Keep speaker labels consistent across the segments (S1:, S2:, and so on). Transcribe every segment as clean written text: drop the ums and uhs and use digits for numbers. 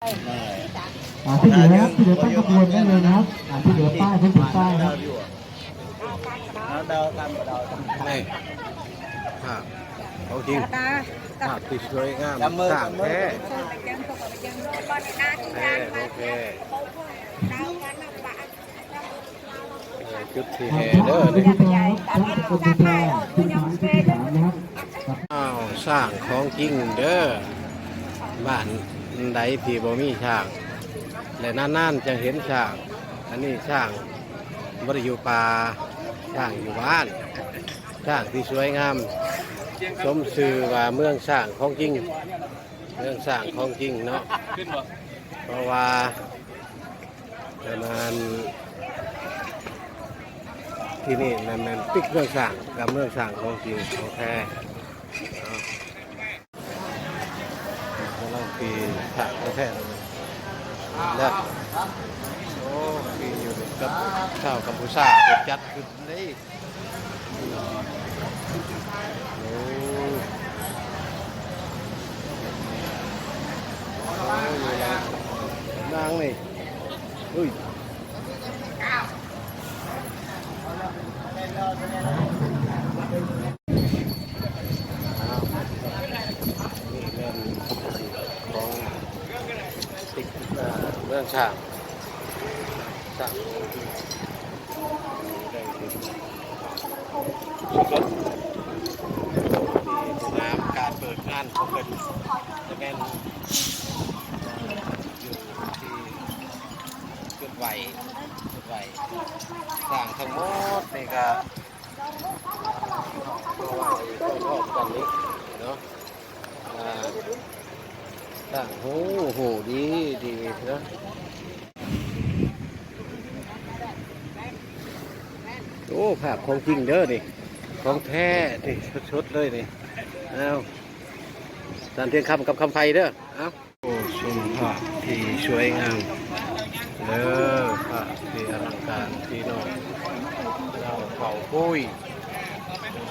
S1: ที่เหลือครับที่เหลือตั้งขบวนได้เลยนะครับที่เหลือป้ายเพิ่มถึงป้ายครับ
S2: นี่ภาพเขาจริงภาพที่สวยงามสร้างแท้โอเคจุดที่แห่เด้อนี่อ้าวสร้างของจริงเด้อบ้านใดที่บ่มีช่างและนานๆจะเห็นช่างอันนี้ช่างบ่ได้อยู่ป่าช่างอยู่บ้านช่างที่สวยงามสมชื่อว่าเมืองสร้างของจริงเมืองสร้างของจริงเนาะเพราะว่าประมาณที่นี่มันติ๊กเมืองสร้างกับเมืองสร้างของจริงโอเคเราปีสร้างแท้แล้วโอ้ปีอยู่กับชาวกัมพูชาเป็นจัดขึ้นเลยโอ้นางนี่อุ้ยของติ๊กเมืองช่างช่างสุดๆน้ำการเปิดงานของเป็นจะเป็นอยู่ที่จุดไหวสร้างทั้งหมดนี่ก็รอบกันนี้เนาะสร้างโอ้โหดีเนาะโอ้ภาพของจริงเด้อนี่ของแท้นี่ชดเลยนี่เอาสันเทียนคำกับคำไฟเด้อเอาโอ้ชมภาพที่สวยงามเด้อภาพที่อลังการที่น้องเราเผาปุ้ยเขาไปถึง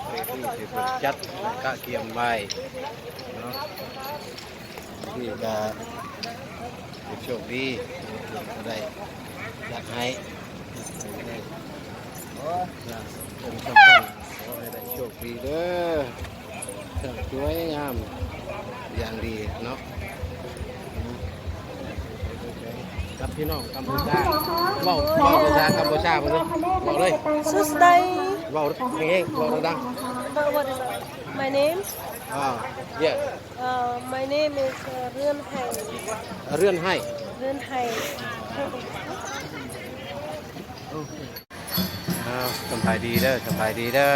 S2: เวทีที่เป็นจัดกะเกียมใบเนาะที่จะโชคดีได้อยากให้เป็นสำคัญขอให้ได้โชคดีเด้อสวยงามอย่างดีเนาะกับพี่น้องกัมพูชาเว้าภาษากัมพูชามาเลยบอกเลย
S3: สุดท้าย
S2: เว้าเองเว้าดัง
S3: What is that? My name?
S2: Yes
S3: My name is Rươn Hải.
S2: เรื่อนให้
S3: Rươn Hải.
S2: สบายดีเด้อสบายดีเด้อ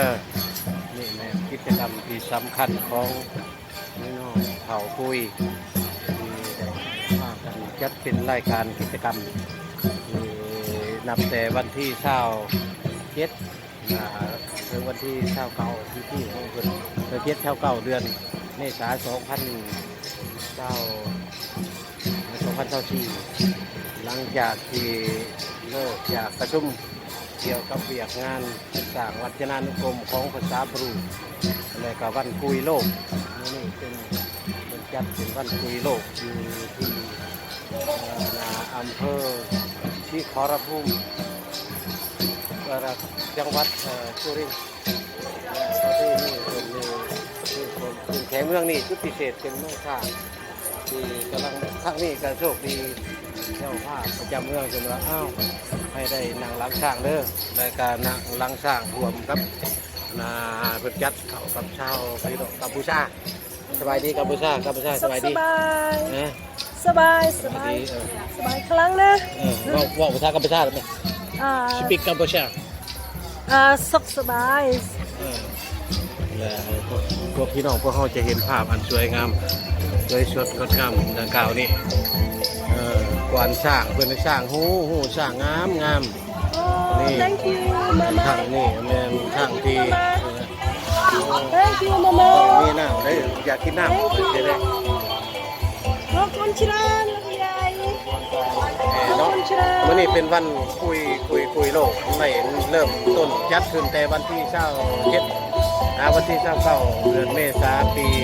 S2: นี่แม่กิจกรรมที่สำคัญของนี่น้องเผาคุยที่มากันจัดเป็นรายการกิจกรรมนับแต่วันที่27ถึงวันที่29ที่ของเพิ่น7 9 เดือนเมษายน2024หลังจากที่เลิกจากประชุมเกี่ยวกับเวียกงานสร้างวัฒนานุกรมของภาษาบรูและก็วันคุยโลกนี่เป็นจัดเป็นวันคุยโลกอยู่ที่อำเภอที่ขอรภูมิจังหวัดสุรินทร์ที่นี่เป็นแขกเมืองนี่ชุดพิเศษเป็นเมืองข้าที่กำลังครั้งนี้ก็โชคดีเจ้าภาพประจำเมืองจนว่าอ้าวให้ได้นางล้างช่างเด้อรายการนางล้างช่างรวมครับเพิ่นจัดเข้ากับชาวพี่น้องกัมพูชาสบายดีกัมพูชาสบายดี
S3: สบายครั้งนะ
S2: ว่าภาษากัมพูชาได้ไหมสปีกกัมพูชา
S3: สุขสบาย
S2: และพวกพี่น้องพวกเขาจะเห็นภาพอันสวยงามสวยสดงดงามดังกล่าวนี้กวนช่างเป็นช่างหูช่างงามนี่ช่างนี่แม่ช่างที่นี่น้ำได้อยากกินน้ำจะได้
S3: ขอบคุณชิลานใหญ่ขอบคุณชิ
S2: วันนี้เป็นวันคุยโลกไม่เริ่มต้นจัดขึ้นแต่วันที่27วันที่29เดือนเมษายนปี2024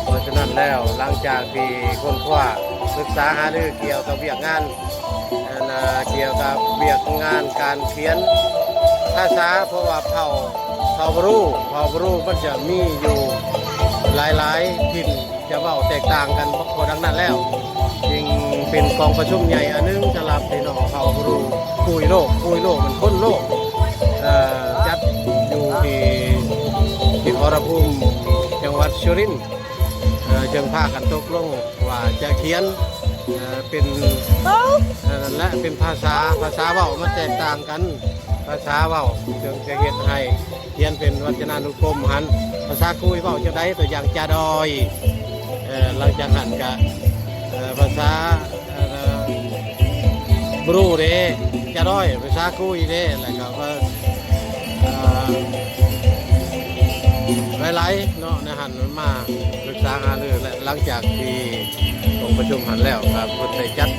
S2: เพราะฉะนั้นแล้วหลังจากที่คนคว้าศึกษาหารือเกี่ยวกับเวียกงานเกี่ยวกับเวียกงานการเขียนภาษาเพราะว่าเผ่าบรูมันจะมีอยู่หลายถิ่นจะเว้าแตกต่างกันเพราะดังนั้นแล้วจึงเป็นกองประชุมใหญ่อันนึงสำหรับพี่น้องเผ่าบรูคุยโลกมันพ้นโลกจัดอยู่ที่ขอรภูมิจังหวัดสุรินทร์จึงพากันตกลงว่าจะเขียนเป็นและเป็นภาษาเว้ามันแตกต่างกันภาษาเว้าจึงจะเฮ็ดให้เขียนเป็นวจนานุกรมหันภาษาคุยเว้าจังได๋ตัวอย่างจาดอยหลังจากนั้นก็ภาษาบรูเด้จาดอยภาษาคุยเด้แล้วก็หลายๆเนาะในหันมาศึกษาหารือและหลังจากที่องค์ประชุมหันแล้วครับเพิ่นได้จัด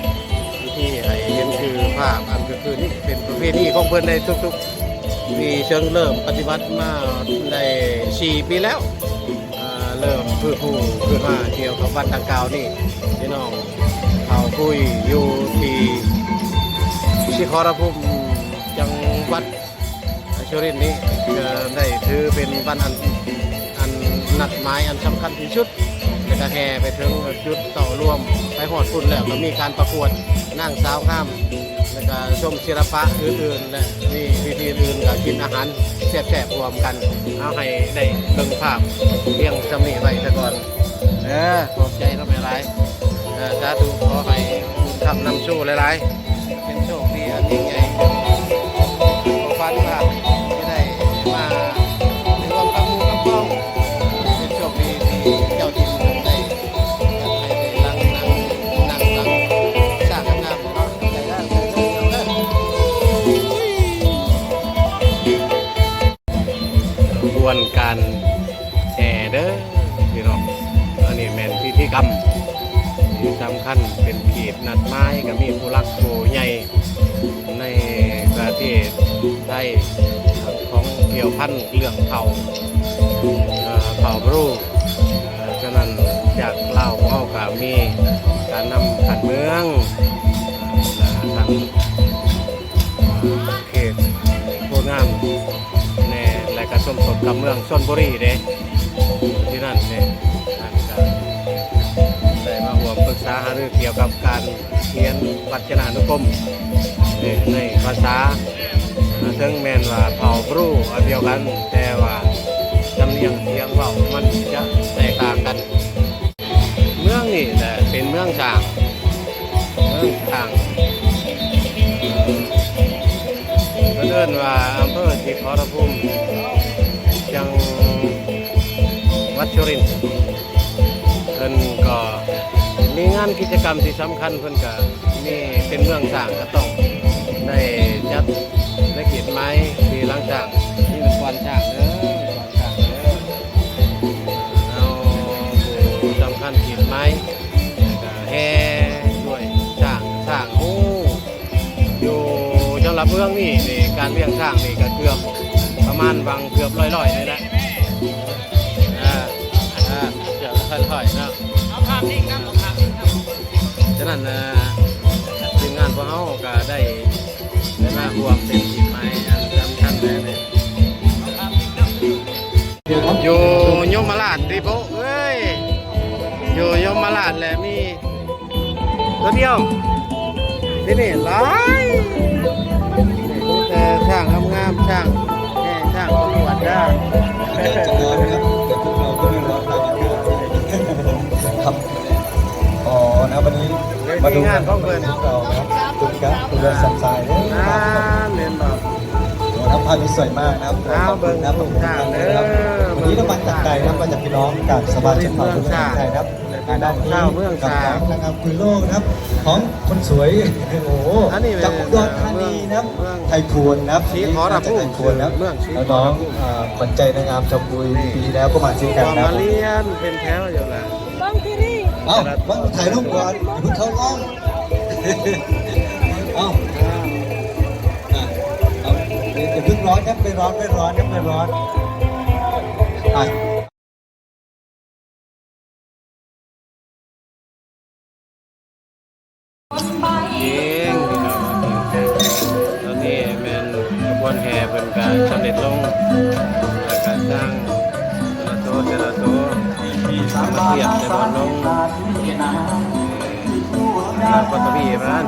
S2: ที่ให้เห็นคือภาพอันก็คือนี่เป็นประเพณีของเพิ่นในทุกๆปีเชิงเริ่มปฏิบัติมาได้4 ปีแล้วเริ่มพื้นมาเกี่ยวกับวัดดังกล่าวนี่พี่น้องเขาคุยอยู่ที่ขอรภูมิจังหวัดสุรินทร์นี้ได้ถือเป็นวันอันนัดหมายอันสำคัญที่สุดและก็แห่ไปถึงจุดต่อรวมไปหอดฝุ่นแล้วก็มีการประกวดนั่งสาวข้ามแล้วก็ชมศิลปะอื่นๆและมีพิธีอื่นก็กินอาหารแซ่บๆรวมกันเอาให้ได้เบิ่งภาพเรียงจำนี้ไว้ซะก่อนขอบใจเราหลายสาธุขอให้ทำนำสู้หลายๆเป็นโชคดีอันยิ่งใหญ่ฝันว่าจะได้มาในรวมกับหมู่กับพ้องเป็นโชคดีที่เจ้าถิ่นได้ให้ได้นั่งสร้างงามเนาะใจด้านกระบวนการแห่เด้อพี่น้องอันนี้แม่นพิธีกรรมที่สำคัญเป็นขีดนัดไม้ก็มีผู้รักผู้ใหญ่ในประเทศไทยของเกี่ยวพันเรื่องเผ่าบรูฉะนั้นจากเล่าของเขาก็มีการนำขันเมืองทางเขตโพงามในและก็สมทบกับเมืองชลบุรีเด้ที่นั่นเนี่ยได้มาร่วมปรึกษาหารือเกี่ยวกับการเขียนวจนานุกรมในภาษาถึงแม้ว่าเผ่าบรูอันเดียวกันแต่ว่าจำเนียงเสียงเว้ามันจะแตกต่างกันเมืองนี่แหละเป็นเมืองช้างก็เดินว่าอำเภอที่ขอรภูมิจังหวัดสุรินทร์เพิ่นก็มีงานกิจกรรมที่สำคัญเพิ่นก็มีเป็นเมืองช้างก็ต้องได้จัดและเขียนไม้ที่หลังจากนี่เป็นวันช้างเอาผู้สำคัญเขียนไม้ก็แห่ด้วยช้างหูอยู่จังหวัดเมืองนี่การเลี้ยงช้างนี่ก็เกือบประมาณบางเกือบร้อยเลยนะเกือบร้อยนะเอาภาพนิ่งครับภาพนิ่งครับฉะนั้นทีมงานพวกเขาก็ได้มาร่วมเป็นทีมไม้อันสำคัญเลยอยู่ยมราชดิโบเอ้ยอยู่ยมราชแหละมีตัวเดียวที่นี่หลายแต่ช่างงามช่างแค่ช่างตำรวจได้
S4: ครับอ๋อนะวันนี้มาดูงานของเพื่อนเราครับคุณครับคุณเรือสัมสายเลย
S2: เรียนบอก
S4: น้ำพายุสวยมากนะครับขอบคุณนะขอบคุณครับวันนี้เรามาจากไกลนะมาจากพี่น้องจากสบายเชียงใหม่ทุกท่านไทยครับ ด้านนี้
S2: ข้าวเมือง
S4: กับ
S2: สาง
S4: น้องนางงามคุยโลกนะครับของคนสวยโอ้โห
S2: อันนี้เป็น
S4: จากอุดรธานีนะครับ
S2: เมือง
S4: ไทยพวนนะครับ
S2: ศรีขอรภูมิ
S4: ไทยพวนนะครับ
S2: เมืองศรี
S4: แล้ว
S2: ขอ
S4: น้อ
S2: รง ภูมิ
S4: ขวัญใจนางงามชาวปุยปีแล้วก็มาเช่นกัน
S2: ก็
S4: นะค
S2: มา
S4: รับ
S2: เรียนเป็นแถวอยู่แล้ว
S3: บางทีนี่
S4: เอ้าว่างถ่ายรูปก่อนอย่าเพิ่งเข้ากล้อง เอ้าอ่ะเอาอย่าเพิ่งร้อนครับไม่ร้อนครับไม่ร้อนอ่ะ
S2: ยิงตอนนี้แมนขบวนแห่เป็นการสำเร็จลงและการสร้างแต่ละโต๊ะมาเทียบในบอลลงการปัตตพีมัน